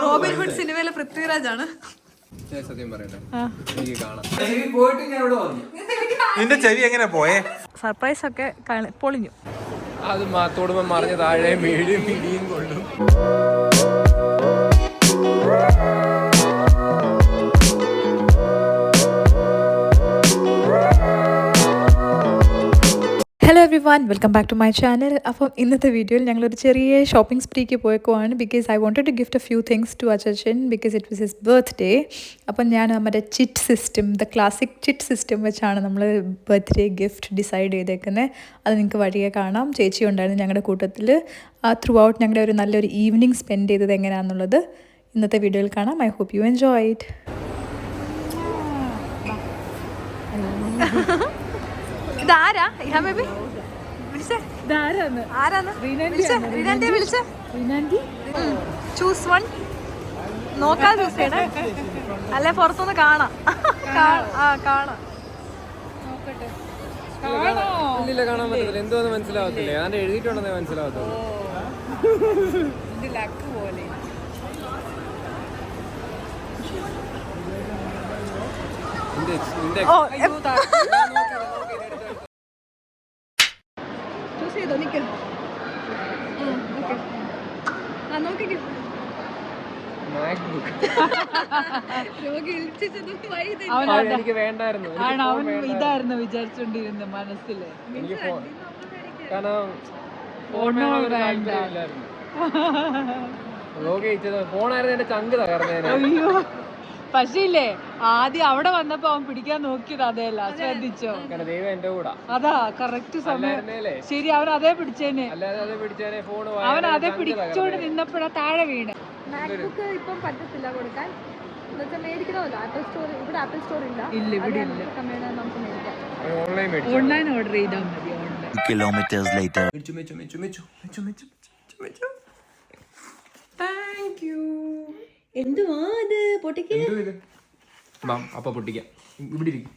Robin Hood സിനിമയിലെ പൃഥ്വിരാജാണ്. സത്യം പറയട്ടെ, എനിക്ക് കാണാം. നിന്റെ ചെവി എങ്ങനെ പോയേ? സർപ്രൈസ് ഒക്കെ പൊളിഞ്ഞു. അത് മാത്തോടുമ്പോ മറിഞ്ഞ താഴെ മിടിയും കൊള്ളും. Hello everyone, welcome back to my channel. അപ്പം ഇന്നത്തെ വീഡിയോയിൽ ഞങ്ങളൊരു ചെറിയ ഷോപ്പിംഗ് സ്പ്രീക്ക് പോയേക്കുവാണ്. Because I wanted to gift a few things to അച്ചൻ because it was his birthday. അപ്പം ഞാൻ മറ്റേ chit system, the classic chit system വെച്ചാണ് നമ്മൾ ബർത്ത്ഡേ ഗിഫ്റ്റ് ഡിസൈഡ് ചെയ്തേക്കുന്നത്. അത് നിങ്ങൾക്ക് വഴിയെ കാണാം. ചേച്ചി ഉണ്ടായിരുന്നു ഞങ്ങളുടെ കൂട്ടത്തിൽ. ത്രൂ ഔട്ട് ഞങ്ങളുടെ ഒരു നല്ലൊരു ഈവനിങ് സ്പെൻഡ് ചെയ്തത് എങ്ങനെയാണെന്നുള്ളത് ഇന്നത്തെ വീഡിയോയിൽ കാണാം. I hope you enjoy it. ഇതാരാ ഇഹാ ബേബി? Choose one. നോക്കാൻ ചൂസ് ചെയ്യണേ, അല്ലെ പുറത്തൊന്ന് കാണാം. കാണാം. ഇല്ല, കാണാൻ പറ്റത്തില്ല. എന്തോന്ന് മനസ്സിലാവത്തില്ല. ഞാൻ എഴുതിയിട്ടുണ്ടെന്നേ മനസ്സിലാവത്തുള്ളൂ. എനിക്ക് വേണ്ടായിരുന്നു. ഇതായിരുന്നു വിചാരിച്ചോണ്ടിരുന്ന മനസ്സില്. കാരണം ഫോണായിരുന്നു എന്റെ ചങ്ക് തകർന്നേനെ. പക്ഷേ ഇല്ലേ, ആദ്യം അവിടെ വന്നപ്പോ അവൻ പിടിക്കാൻ നോക്കിയത് അതേല്ല, ശ്രദ്ധിച്ചോ? ദൈവം എന്റെ കൂടെ. അതാ കറക്റ്റ് സമയം. ശരി, അവൻ അതേ പിടിച്ചേനെ. അവൻ അതേ പിടിച്ചോണ്ട് നിന്നപ്പോഴാ താഴെ വീണ്. മാക്ബുക്ക് ഇപ്പം പറ്റത്തില്ല കൊടുക്കാൻ. മേടിക്കണമല്ലോ, ആപ്പിൾ സ്റ്റോർ. ഇവിടെ ആപ്പിൾ സ്റ്റോർ ഇല്ല. ഇവിടെ നമുക്ക് മേടിക്കാം. ഓൺലൈൻ ഓർഡർ ചെയ്താൽ മതി. Thank you. എന്തുവാ അത്? പൊട്ടിക്കാം. അപ്പൊ പൊട്ടിക്കാം. ഇവിടെ ഇരിക്കും.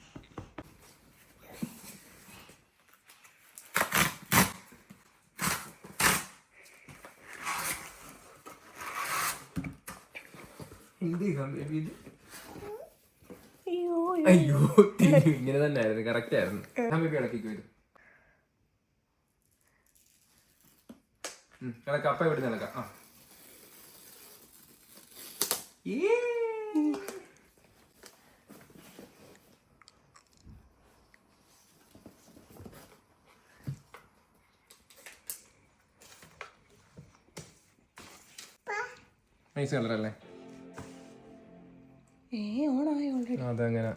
അയ്യോ, ഇങ്ങനെ തന്നെ ആയിരുന്നു. കറക്റ്റ് ആയിരുന്നു. ഇടയ്ക്ക് വരും. കപ്പ ഇവിടെ നിലക്കാം. നൈസ് കളറല്ലേ? അതങ്ങനെ.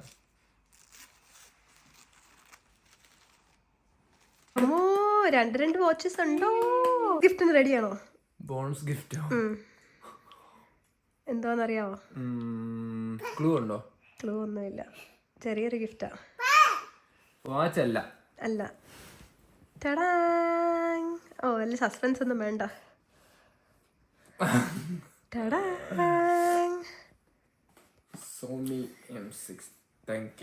രണ്ട് വാച്ചസ് ഉണ്ടോ? ഗിഫ്റ്റിന് റെഡിയാണോ? ബോണസ് ഗിഫ്റ്റ് എന്താന്നറിയാവോ? ക്ലൂ ഉണ്ടോ? ക്ലൂ ഒന്നുമില്ല. ചെറിയൊരു ഗിഫ്റ്റാ. വാച്ച് അല്ല. അല്ല. തടാ. ഓ, വലിയ സസ്പെൻസ് ഒന്നും വേണ്ട. തടാ. Sony M6. Thank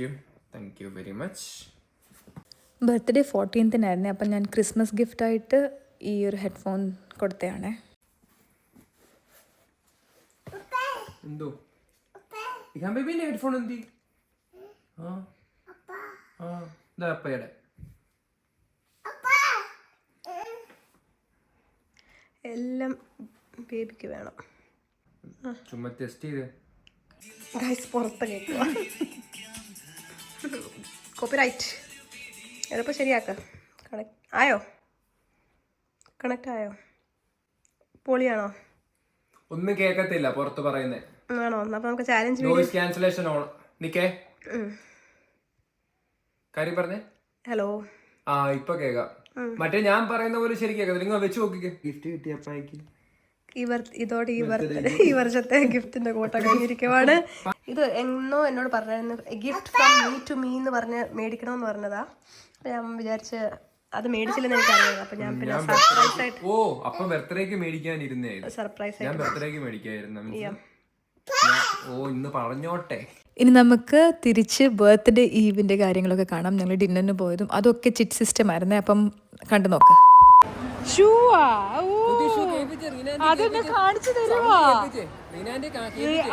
you very much. Birthday 14-നായിരുന്നു. അപ്പം ഞാൻ ക്രിസ്മസ് ഗിഫ്റ്റായിട്ട് ഈ ഒരു ഹെഡ്ഫോൺ കൊടുത്തതാണേ. എന്തോ ബേബിന്റെ ഹെഡ്ഫോൺ എന്തി? അപ്പയുടെ എല്ലാം ബേബിക്ക് വേണം. ചുമ്മാ ടെസ്റ്റ് ചെയ്ത് പുറത്ത് കേൾക്കുക. കോപ്പിറൈറ്റ്. എളുപ്പം ശരിയാക്ക. കണക്ട് ആയോ? പൊളിയാണോ? ഒന്നും കേക്കത്തില്ല പുറത്ത് പറയുന്നേ. ആണോ? അപ്പൊ നമുക്ക് ചാലഞ്ച് നോയിസ് ക്യാൻസലേഷൻ ഓൺ. നിക്കേ, കാര്യം പറഞ്ഞേ. ഹലോ. ഇപ്പൊ കേക്കാം. മറ്റേ ഞാൻ പറയുന്ന പോലെ ശരി കേൾക്കത്തില്ല. നിങ്ങൾ വെച്ച് നോക്കിക്കേ. ഗിഫ്റ്റ് കിട്ടിയപ്പോഴേക്ക് ഇതോടെ ഈ വർഷത്തെ ഗിഫ്റ്റിന്റെ കൂട്ട കഴിഞ്ഞിരിക്കുവാണ്. ഇത് എന്നോ എന്നോട് പറഞ്ഞായിരുന്നു, gift from me to me എന്ന് പറഞ്ഞ് മേടിക്കണമെന്ന് പറഞ്ഞതാ. ഞാൻ വിചാരിച്ച് അത് മേടിച്ചില്ലെന്ന് എനിക്കറിയാം. അപ്പൊ ഞാൻ പിന്നെ സർപ്രൈസ് ആയിട്ട് ബർത്ത്ഡേക്ക് മേടിക്കാനിരുന്നേ. സർപ്രൈസ് ഞാൻ ബർത്ത്ഡേക്ക് മേടിക്കായിരുന്നു. ഇന്ന് പറഞ്ഞോട്ടെ. ഇനി നമുക്ക് തിരിച്ച് ബർത്ത്ഡേ ഈവിന്റെ കാര്യങ്ങളൊക്കെ കാണാം. ഞങ്ങൾ ഡിന്നറിന് പോയതും അതൊക്കെ ചിറ്റ് സിസ്റ്റം ആയിരുന്നേ. അപ്പം കണ്ടു നോക്ക്. ഷൂവാ അതെന്നെ കാണിച്ചു തരുവാ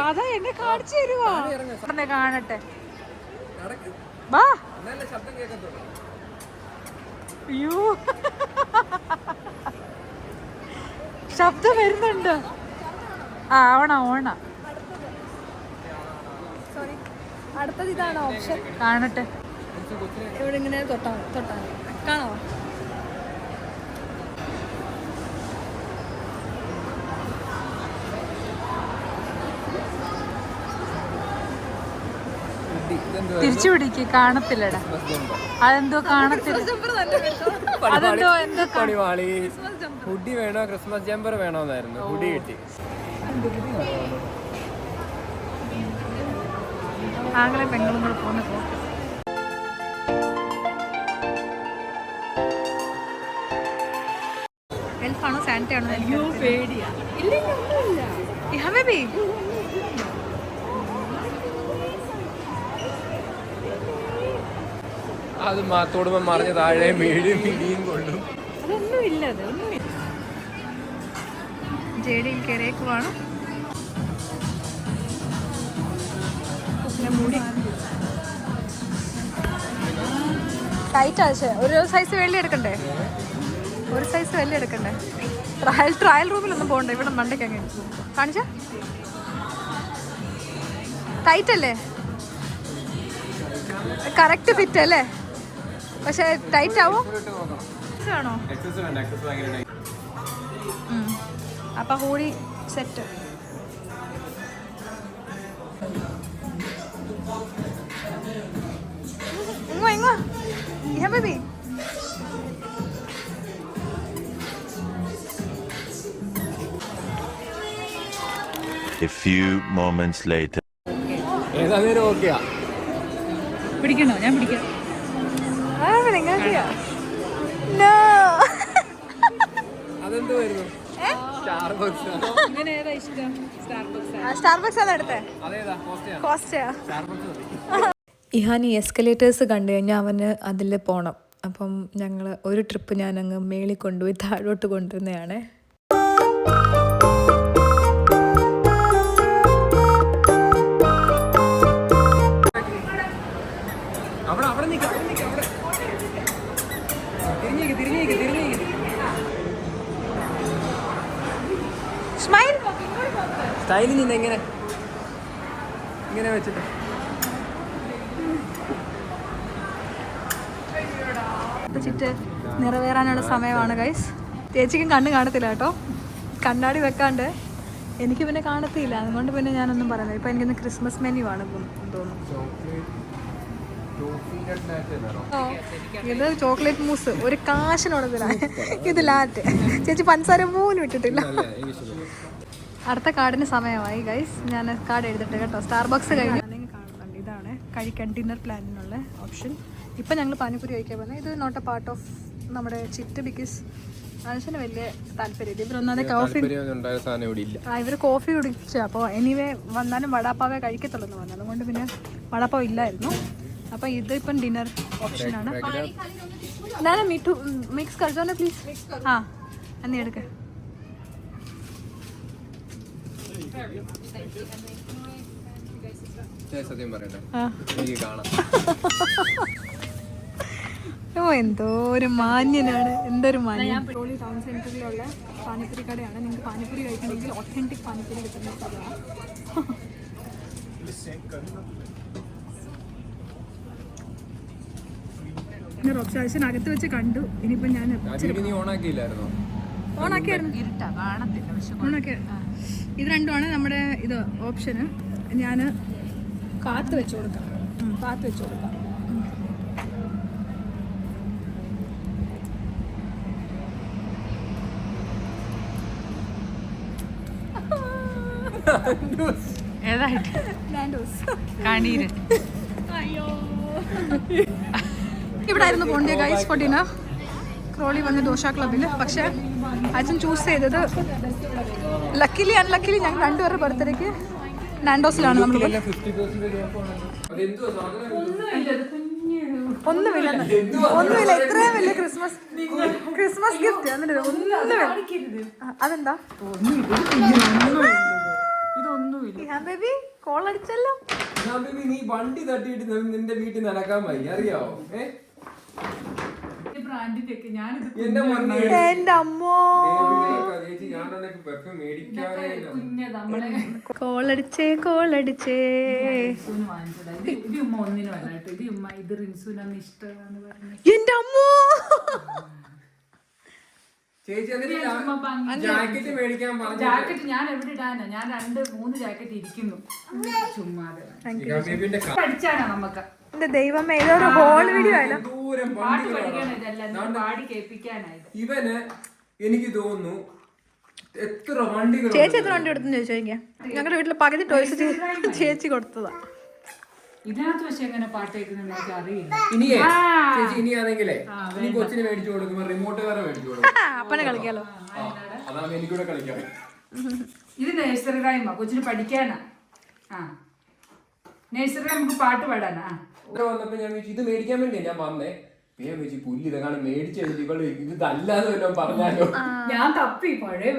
അതാ എന്നെ കാണിച്ചു തരുവാ കാണട്ടെ വാ അയ്യോ ശബ്ദം വരുന്നുണ്ട് ആ ഓണ സോറി അടുത്തത് ഇതാണ് ഓപ്ഷൻ കാണട്ടെ ഇവിടെ ഇങ്ങനെ തൊട്ടാ കാണോ തിരിച്ചു പിടിക്ക് കാണത്തില്ലടാ അതെന്തോ കാണത്തില്ല അതെന്തോ ഹുഡി വേണോ ക്രിസ്മസ് ജമ്പർ വേണോന്നായിരുന്നു ഹുഡി കിട്ടി ആങ്ങളെ പെങ്ങളും കൂടെ പോകുന്ന എൽഫാണോ സാന്റയാണോ എനിക്ക് പേടിയാ ബേബി അത് തോടുമ്പോ മറിഞ്ഞ താഴെ മീഡിയും കൊള്ളും അതൊന്നുമില്ല ജേഡിയിൽ കയറിയേക്കുവാണ് മുടി ടൈറ്റാ ഒരു സൈസ് വെള്ളി എടുക്കണ്ടേ ട്രയൽ റൂമിലൊന്നും പോകണ്ട ഇവിടെ മണ്ടയ്ക്ക് അങ്ങനെ കാണിച്ച ടൈറ്റ് അല്ലേ കറക്റ്റ് ഫിറ്റ് അല്ലേ പക്ഷെ ടൈറ്റ് ആവും ആണോ അപ്പൊ കൂടി set baby A few moments later. പിടിക്കണോ ഞാൻ പിടിക്കാം സ്റ്റാർബക്സ് ആണ് എടുത്തേ ഇഹാനി എസ്കലേറ്റേഴ്സ് കണ്ടു കഴിഞ്ഞാൽ അവന് അതിൽ പോകണം അപ്പം ഞങ്ങൾ ഒരു ട്രിപ്പ് ഞാനങ്ങ് മേളിൽ കൊണ്ടുപോയി താഴോട്ട് കൊണ്ടുവരുന്നതാണ് സ്റ്റൈലിൽ നിന്ന് ഇങ്ങനെ വെച്ചിട്ട് ചുറ്റ് നിറവേറാനുള്ള സമയമാണ് ഗൈസ് ചേച്ചിക്കും കണ്ണ് കാണത്തില്ല കേട്ടോ കണ്ണാടി വെക്കാണ്ട് എനിക്ക് പിന്നെ കാണത്തില്ല അതുകൊണ്ട് പിന്നെ ഞാനൊന്നും പറയുന്നത് ഇപ്പം എനിക്കൊന്ന് ക്രിസ്മസ് മെനു ആണ് തോന്നുന്നു ഇത് ചോക്ലേറ്റ് മൂസ് ഒരു കാശിനുള്ളതിലാണ് ഇത് ലാറ്റ് ചേച്ചി പഞ്ചസാര പോലും ഇട്ടിട്ടില്ല അടുത്ത കാർഡിന് സമയമായി ഗൈസ് ഞാൻ കാർഡ് എഴുതിട്ട് കേട്ടോ സ്റ്റാർബക്സ് കഴിഞ്ഞ് കാണുന്നുണ്ട് ഇതാണ് കഴിക്കാൻ ഡിന്നർ പ്ലാനിനുള്ള ഓപ്ഷൻ ഇപ്പം ഞങ്ങൾ പാനിപ്പൂരി കഴിക്കാൻ പോകുന്നത് ഇത് നോട്ട് എ പാർട്ട് ഓഫ് നമ്മുടെ ചിറ്റ് ബിക്കോസ് മനുഷ്യന് വലിയ താല്പര്യമില്ല ഇവരൊന്നാതെ കോഫി ഇവർ കോഫി കുടിച്ചു അപ്പോൾ എനിവേ വന്നാലും വടാപ്പാവേ കഴിക്കത്തുള്ളൂ എന്ന് പറഞ്ഞു അതുകൊണ്ട് പിന്നെ വടാപ്പാവ് ഇല്ലായിരുന്നു അപ്പോൾ ഇത് ഇപ്പം ഡിന്നർ ഓപ്ഷനാണ് ഞാൻ മിഠു മിക്സ് കഴിച്ചോന്നെ പ്ലീസ് ആ എന്നീ എടുക്ക സത്യം പറയട്ടെ എനിക്ക് കാണാം ഓ എന്തോ ഒരു മാന്യനാണ് എന്തൊരു മാന്യൻ ടൗൺ സെന്ററിലുള്ള പാനിപ്പൂരി കടയാണ് നിങ്ങൾക്ക് പാനിപ്പൂരി കഴിക്കണമെങ്കിൽ ഒത്തന്റിക് പാനിപ്പൂരി കിട്ടുന്ന റോബ്സാഷൻ അകത്ത് വെച്ച് കണ്ടു ഇനിയിപ്പോ ഞാൻ ഇത് രണ്ടുമാണ് നമ്മുടെ ഇത് ഓപ്ഷന് ഞാൻ കാത്ത് വെച്ച് കൊടുക്കാം ഇവിടെ ആയിരുന്നു പോണ്ടിയ ഗൈസ് ഫോർ ഡിന്നർ ക്രോളി വന്ന് ദോശ ക്ലബിൽ പക്ഷെ അച്ഛൻ ചൂസ് ചെയ്തത് ലക്കിലി അൺലക്കിലി ഞങ്ങൾ രണ്ടുപേരുടെ ബർത്ത്ഡേക്ക് നാൻഡോസിലാണ് നമ്മൾ ഒന്നുമില്ല ഇത്രയും വലിയ ക്രിസ്മസ് ഗിഫ്റ്റ് എന്നിട്ട് ഒന്നുമില്ല. അതെന്താ ബേബി കോൾ അടിച്ചല്ലോ. നീ വണ്ടി തട്ടിയിട്ട് നിന്റെ വീട്ടിൽ നടക്കാൻ വയ്യ അറിയാവോ? എന്റെ അമ്മോ കോളടിച്ചേ എന്റെ അമ്മോ ജാക്കറ്റ് മേടിക്കാൻ പറഞ്ഞു. ജാക്കറ്റ് ഞാൻ എവിടെ ഇടാനാ? ഞാൻ 2-3 ജാക്കറ്റ് ഇരിക്കുന്നു ചുമ്മാതെ. പഠിച്ചാണോ നമുക്ക്? എന്റെ ദൈവമേ ഇതൊരു ഹോൾ വീഡിയോ ആയാലോ. പാട്ട് പഠിക്കാനായിട്ടല്ല, പാടി കേൾപ്പിക്കാനായിട്ട്. ഇവന് എനിക്ക് തോന്നുന്നു എത്ര വണ്ടികൾ. ചേച്ചി എത്ര വണ്ടി എടുത്തെന്ന് ചോദിച്ചാ ഞങ്ങളുടെ വീട്ടില് പകുതി ടോയ്സ് ചേച്ചി കൊടുത്തതാ. ഇതിനകത്ത് പക്ഷെ എങ്ങനെ പാട്ട് കേൾക്കുന്ന എനിക്ക് അറിയില്ല. ഇനിയേ ചേച്ചി ഇനിയാണെങ്കിലേ ഇനി കൊച്ചിന് മേടിച്ചു കൊടുക്കുമ്പോ റിമോട്ട് വേറെ മേടിച്ചു കൊടുക്കും. അപ്പനെ കളിക്കാലോ. അതാണ് എനിക്കൂടെ കളിക്കാം. ഇത് നഴ്സറി റൈമാ, കൊച്ചിന് പഠിക്കാനാ. നഴ്സറി നമുക്ക് പാട്ട് പാടാനാ. വന്നപ്പോ ഞാൻ ഇത് മേടിക്കാൻ വേണ്ടിയാ ഞാൻ വന്നേ. ഞാൻ വെച്ച് പുല്ല് ഇതാണ് മേടിച്ചത് ഇവള് ഇതല്ലാതെ വല്ലതും പറഞ്ഞാലോ. ഞാൻ തപ്പി പഴയ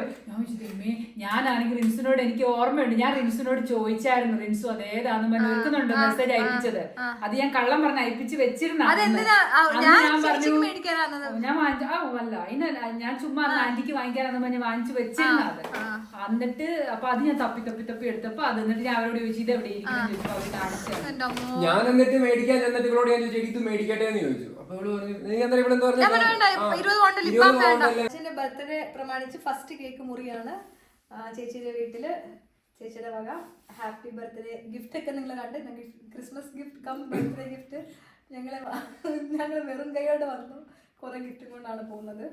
ഞാനാണെങ്കിൽ റിൻസിനോട് എനിക്ക് ഓർമ്മയുണ്ട്, ഞാൻ റിൻസിനോട് ചോദിച്ചായിരുന്നു റിൻസു അതേതാന്ന് പറഞ്ഞു ഒരുക്കുന്നുണ്ട് മെസ്സേജ് അയപ്പിച്ചത്. അത് ഞാൻ കള്ളം പറഞ്ഞ് അയപ്പിച്ച് വെച്ചിരുന്ന. ഞാൻ ചുമ്മാ ആന്റിക്ക് വാങ്ങിക്കാനാന്ന് പറഞ്ഞ് വാങ്ങിച്ചു വെച്ചിരുന്നത്. എന്നിട്ട് അപ്പൊ അത് ഞാൻ തപ്പി എടുത്തപ്പോ അത് എന്നിട്ട് ഞാൻ അവരോട് ചോദിച്ചു ഇത് എവിടെ ഇരിക്കുന്നു ചോദിച്ചു. അവര് കാണിച്ചു. ഞാൻ എന്നിട്ട് മേടിക്കാൻ ചെന്നിട്ട് ഇവളോട് ഞാൻ ചോദിച്ചു ഇത് മേടിക്കട്ടെ എന്ന് ചോദിച്ചു. ചേച്ചിന്റെ ബർത്ത്ഡേ പ്രമാണിച്ച് ഫസ്റ്റ് കേക്ക് മുറിയാണ് ചേച്ചിയുടെ വീട്ടില്. ചേച്ചിയുടെ വക ഹാപ്പി ബർത്ത്ഡേ ഗിഫ്റ്റ് ഒക്കെ നിങ്ങൾ കണ്ട്. Christmas gift cum birthday gift ഞങ്ങൾ വെറും കൈയോടെ വന്നു. കുറെ ഗിഫ്റ്റ് കൊണ്ടാണ് പോകുന്നത്.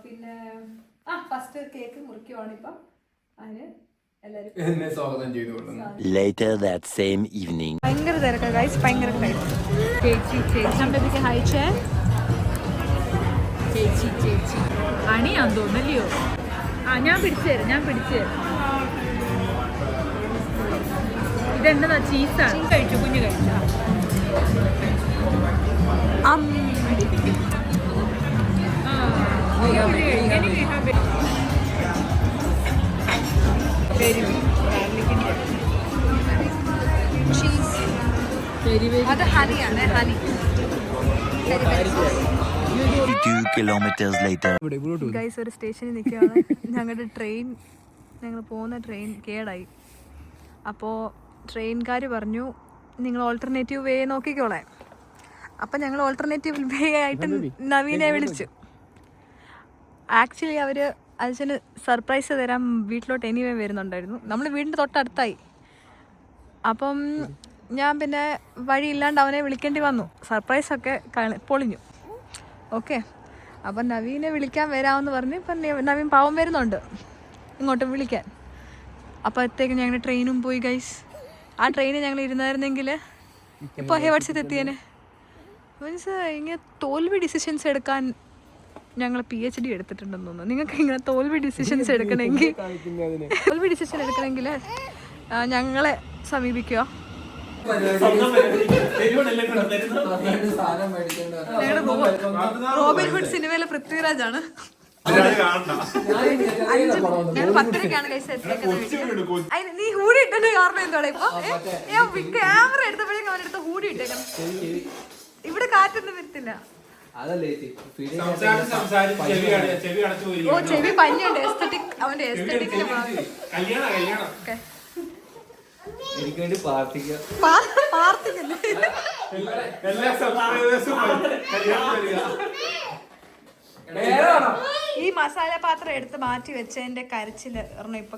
പിന്നെ ഫസ്റ്റ് കേക്ക് മുറിക്കുവാണ് ഇപ്പം. അതിന് എന്നെ സ്വാഗതം ചെയ്തുകൊള്ളുന്നു. Later that same evening. ഭയങ്കര തിരക്കാ ഗൈസ്, ഭയങ്കര ചേച്ചി ഹൈച്ചേ ചേച്ചി അണിയാന്ന് തോന്നല്ലയോ? ഞാൻ പിടിച്ചു തരാം. ഇതെന്നതാ? ചീസാണ്. കഴിച്ചു കുഞ്ഞു കഴിച്ചു. അത് ഹനിയാണ്. Honey 2 kilometers later. ഗൈസ് ഒരു സ്റ്റേഷനിൽ നിൽക്കുകയാണ്. ഞങ്ങൾ പോകുന്ന ട്രെയിൻ കേടായി. അപ്പോൾ ട്രെയിൻകാർ പറഞ്ഞു നിങ്ങൾ ഓൾട്ടർനേറ്റീവ് വേ നോക്കിക്കോളെ. അപ്പം ഞങ്ങൾ ഓൾട്ടർനേറ്റീവ് വേ ആയിട്ട് നവീനെ വിളിച്ചു. ആക്ച്വലി അവർ അച്ഛന് സർപ്രൈസ് തരാൻ വീട്ടിലോട്ട് എനിവേ വരുന്നുണ്ടായിരുന്നു. നമ്മൾ വീടിൻ്റെ തൊട്ടടുത്തായി. അപ്പം ഞാൻ പിന്നെ വഴിയില്ലാണ്ട് അവനെ വിളിക്കേണ്ടി വന്നു. സർപ്രൈസൊക്കെ പൊളിഞ്ഞു. ഓക്കെ, അപ്പം നവീനെ വിളിക്കാൻ വരാമെന്ന് പറഞ്ഞ് ഇപ്പം നവീൻ പാവം വരുന്നുണ്ട് ഇങ്ങോട്ട് വിളിക്കാൻ. അപ്പോഴത്തേക്ക് ഞങ്ങളുടെ ട്രെയിനും പോയി ഗൈസ്. ആ ട്രെയിനിൽ ഞങ്ങൾ ഇരുന്നായിരുന്നെങ്കിൽ ഇപ്പോൾ ഹേവാട്സിൽ എത്തിയേനെ. മീൻസ് ഇങ്ങനെ തോൽവി ഡിസിഷൻസ് എടുക്കാൻ ഞങ്ങൾ PhD എടുത്തിട്ടുണ്ടെന്ന് തോന്നുന്നു. നിങ്ങൾക്ക് ഇങ്ങനെ തോൽവി ഡിസിഷൻ എടുക്കണമെങ്കിൽ ഞങ്ങളെ സമീപിക്കുക. റോബിൻഹുഡ് സിനിമയിലെ പൃഥ്വിരാജാണ്. ഞങ്ങൾ 10:30 കൈസ് എത്തിയേക്കുന്നത്. നീ ഹൂഡി ഇട്ടതിന്റെ കാരണം എന്താണ്? ഇപ്പൊ ക്യാമറ എടുത്തപ്പോഴേക്കും അവനെടുത്ത് ഹൂഡി ഇട്ടേക്കണം. ഇവിടെ കാറ്റൊന്നും വരത്തില്ല. ഓ ചെവി പഞ്ഞുണ്ട്. എസ്തറ്റിക് അവന്റെ എസ്തറ്റിക്കിന്റെ ഭാഗം. ഈ മസാല പാത്രം എടുത്ത് മാറ്റി വെച്ചതിന്റെ കരച്ചില് ഇപ്പൊ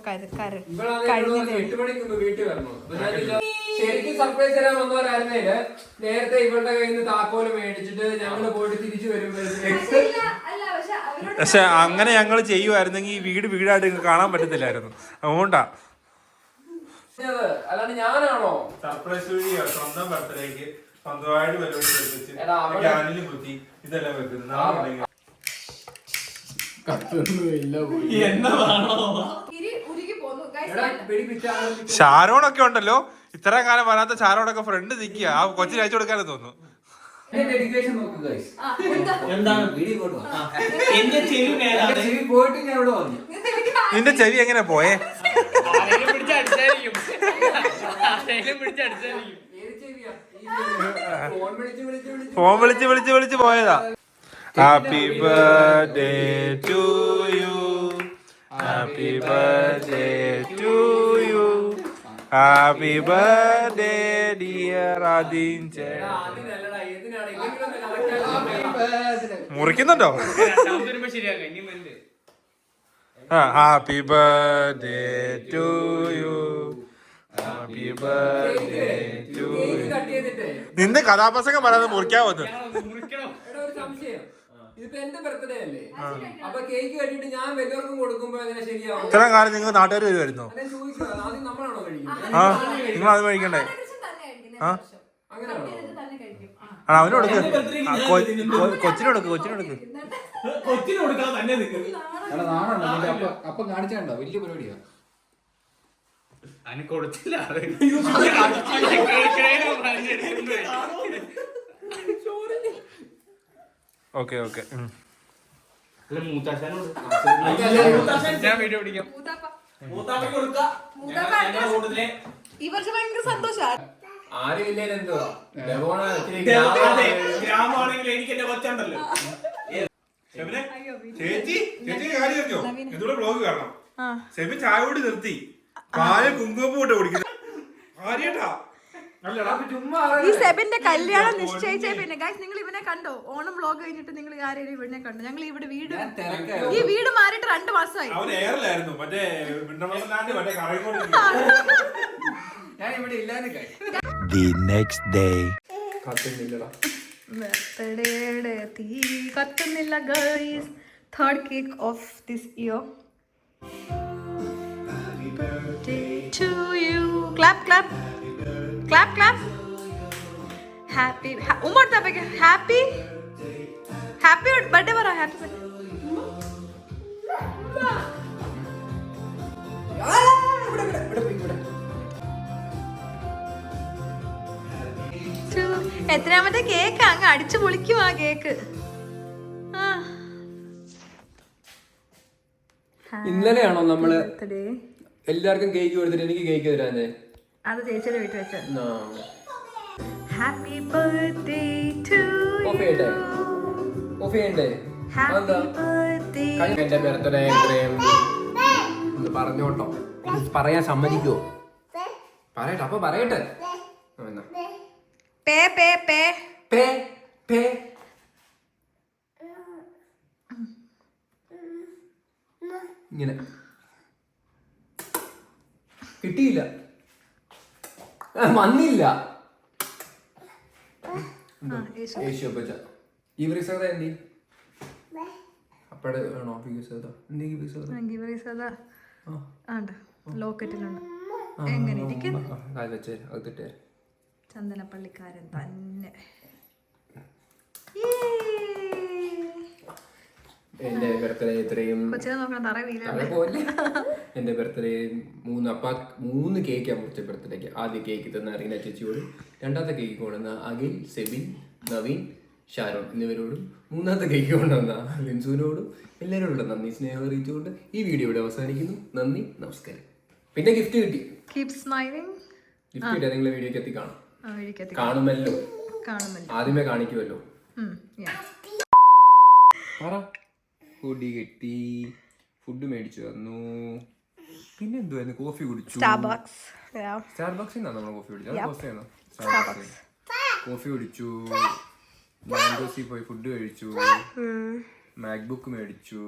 ശരിക്കും സർപ്രൈസ് തരാൻ വന്നവരായിരുന്നേല് നേരത്തെ ഇവളുടെ കയ്യിൽ നിന്ന് താക്കോല് മേടിച്ചിട്ട് ഞങ്ങള് പോയിട്ട് തിരിച്ചു വരുമ്പോഴത്തേക്ക്. പക്ഷെ അങ്ങനെ ഞങ്ങൾ ചെയ്യുമായിരുന്നെങ്കിൽ ഈ വീടായിട്ട് കാണാൻ പറ്റത്തില്ലായിരുന്നു. അതുകൊണ്ടാ അല്ലാണ്ട് ഞാനാണോ സർപ്രൈസ് വീഡിയോ സ്വന്തം ബർത്ത്ഡേക്ക് സ്വന്തമായിട്ട് ഇതെല്ലാം വെക്കുന്നത്. ഷാരോണൊക്കെ ഉണ്ടല്ലോ, ഇത്രയും കാലം വരാത്ത ഷാരോണൊക്കെ ഫ്രണ്ട് നിൽക്കുക. ആ കൊച്ചിന് അയച്ചു കൊടുക്കാനും തോന്നുന്നു. ഡെഡിക്കേഷൻ നോക്കുക ഗൈസ്. എന്താണ് എന്റെ ചെവി മേലാണ് ചെവി പോയിട്ട് ഞാൻ ഇവിടെ വന്നു. നിന്റെ ചെവി എങ്ങനെ പോയേ? ഏത് ചെവിയാ? ഈ ചെവി. ഫോൺ വിളിച്ച് പോയതാ. Happy birthday to you, happy birthday to you, happy birthday dear Adin ചേട്ടാ. അതിനല്ലടാ, ഏതിനാണ് ഇല്ലെങ്കിലൊന്ന് correct മുറിക്കുന്നുണ്ടോ? Happy birthday to you, happy birthday to cake you. Cut ചെയ്തിട്ടേ. നിന്റെ കഥാപ്രസംഗം പറയാതെ മുറിക്കാവന്ന്. എടാ, ഒരു സംശയം. ഇതിപ്പോ എന്റെ ബർത്ത്ഡേ അല്ലേ? അപ്പൊ കേക്ക് കട്ടിട്ട് ഞാൻ വലിയവർക്കും കൊടുക്കുമ്പോ എങ്ങനെ ശരിയാവും? ഇത്രയും കാലം നിങ്ങൾ നാട്ടുകാർ വരുമായിരുന്നോ? അതെ, ചോദിക്കുക. ആദ്യം നമ്മളാണോ കഴിക്കുന്നത്? ആ, നിങ്ങൾ അത് കഴിക്കണ്ടേ? ആ, അങ്ങനെയാണോ? അവന് കൊടുക്ക്. കൊച്ചിന് കൊടുക്ക്. കൊച്ചിന് കൊടുക്കാൻ തന്നെ നിൽക്കുന്നത് എടാ, നാണുണ്ടോ നിന്റെ? അപ്പം കാണിച്ചാണ്ടോ? വലിയ പരിപാടിയാ. അതിന് കൊടുത്തില്ല ഓക്കെ. മൂത്താശാനോട് ഞാൻ വീഡിയോ പിടിക്കാം. മൂത്താപ്പയ്ക്ക് കൊടുക്ക കൂടുതലേ ഇവർക്ക് ഭയങ്കര സന്തോഷമാണ്. ആരുമില്ലേലും എന്തുവാ? ഗ്രാമമാണെങ്കിൽ എനിക്ക് എന്റെ കൊച്ചുണ്ടല്ലോ ചേച്ചി കാര്യം അറിഞ്ഞോ? എന്തുകൂടെ ബ്ലോഗ് കാണണം. സെമി ചായ കൂടി നിർത്തി പാല് കുങ്കുമപ്പൂ ഇട്ട് കുടിക്കുന്നു. കാര്യട്ടാ. ഈ സെബിന്റെ കല്യാണം നിശ്ചയിച്ചേ പിന്നെ ഗൈസ് നിങ്ങൾ ഇവനെ കണ്ടോ? ഓണം വ്ലോഗ് കഴിഞ്ഞിട്ട് നിങ്ങൾ ആരെയും ഇവനെ കണ്ടോ? ഞങ്ങൾ ഇവിടെ ഈ വീട് മാറിയിട്ട് 2 മാസമായി. അവൻ എയറിലായിരുന്നു. മറ്റേ മറ്റേ കറങ്ങോട്ട്. ഞാൻ ഇവിടെ ഇല്ലാതെ The next day. കത്തുന്നില്ലടാ. ബർത്ത്ഡേയുടെ തീ കത്തുന്നില്ല guys. 3rd cake of this year. Happy birthday to you. Clap. Happy ഉമ്മോട്ടപ്പേക്ക് happy birthday പറ. happy birthday. എത്രാമത്തെ കേക്ക്? അങ്ങ് അടിച്ചു പൊളിക്കും ആ കേക്ക്. ഇന്നലെയാണോ നമ്മള് എല്ലാവർക്കും കേക്ക് കൊടുത്തിട്ട് എനിക്ക് കേക്ക് തരാഞ്ഞേ? അത് ചേച്ചിയുടെ വീട്ടിൽ വെച്ച. ഹാപ്പി ബർത്ത്ഡേ ടു എന്റെ ബർത്ത്ഡേ പറഞ്ഞോട്ടോ. പറയാൻ സമ്മതിക്കുവോ? പറയട്ടെ. അപ്പൊ പറയട്ടെ. പേ പേ പേ പേ പേ ഇങ്ങനെ കിട്ടിയില്ല, വന്നില്ല. യേശു അപ്പച്ച ഈ ബ്രിസത എന്തി അപ്പടെ വേണോ? ലോക്കറ്റിലുണ്ട്. എങ്ങനെ ഇരിക്കുന്നു? അകത്തിട്ടേ ചന്ദനപ്പള്ളിക്കാരൻ തന്നെ. എന്റെ ബർത്ത്ഡേ ഇത്രയും കൊച്ചിനെ നോക്കണം തറ വീഴാൻ. എന്റെ ബർത്ത്ഡേ 3 കേക്കാണ് മുറിച്ച ബർത്ത്ഡേക്ക്. ആദ്യ കേക്ക് തന്ന അറിയുന്ന ചേച്ചിയോട്, രണ്ടാമത്തെ കേക്ക് കൊണ്ടുവന്ന അഖിൽ, സെബിൻ, നവീൻ, ഷാരോൺ എന്നിവരോടും, മൂന്നാമത്തെ കേക്ക് കൊണ്ടുവന്ന ലിൻസുവിനോടും എല്ലാവരോടും നന്ദി സ്നേഹം അറിയിച്ചുകൊണ്ട് ഈ വീഡിയോ ഇവിടെ അവസാനിക്കുന്നു. നന്ദി, നമസ്കാരം. പിന്നെ ഗിഫ്റ്റ് കിട്ടി. ഗിഫ്റ്റ് കിട്ടിയാൽ നിങ്ങളെ വീഡിയോക്ക് എത്തി കാണുമല്ലോ. ആദ്യമേ കാണിക്കുമല്ലോ. ഫുഡ് കിട്ടി, ഫുഡ് മേടിച്ചു തന്നു. പിന്നെ എന്തുവായിരുന്നു? കോഫി കുടിച്ചു. സ്റ്റാർബക്സിൽ നിന്നാണ് നമ്മൾ കോഫി കുടിച്ചത്. കോഫി കുടിച്ചു. മാംഗോസിൽ പോയി ഫുഡ് കഴിച്ചു. മാക്ബുക്ക് മേടിച്ചു.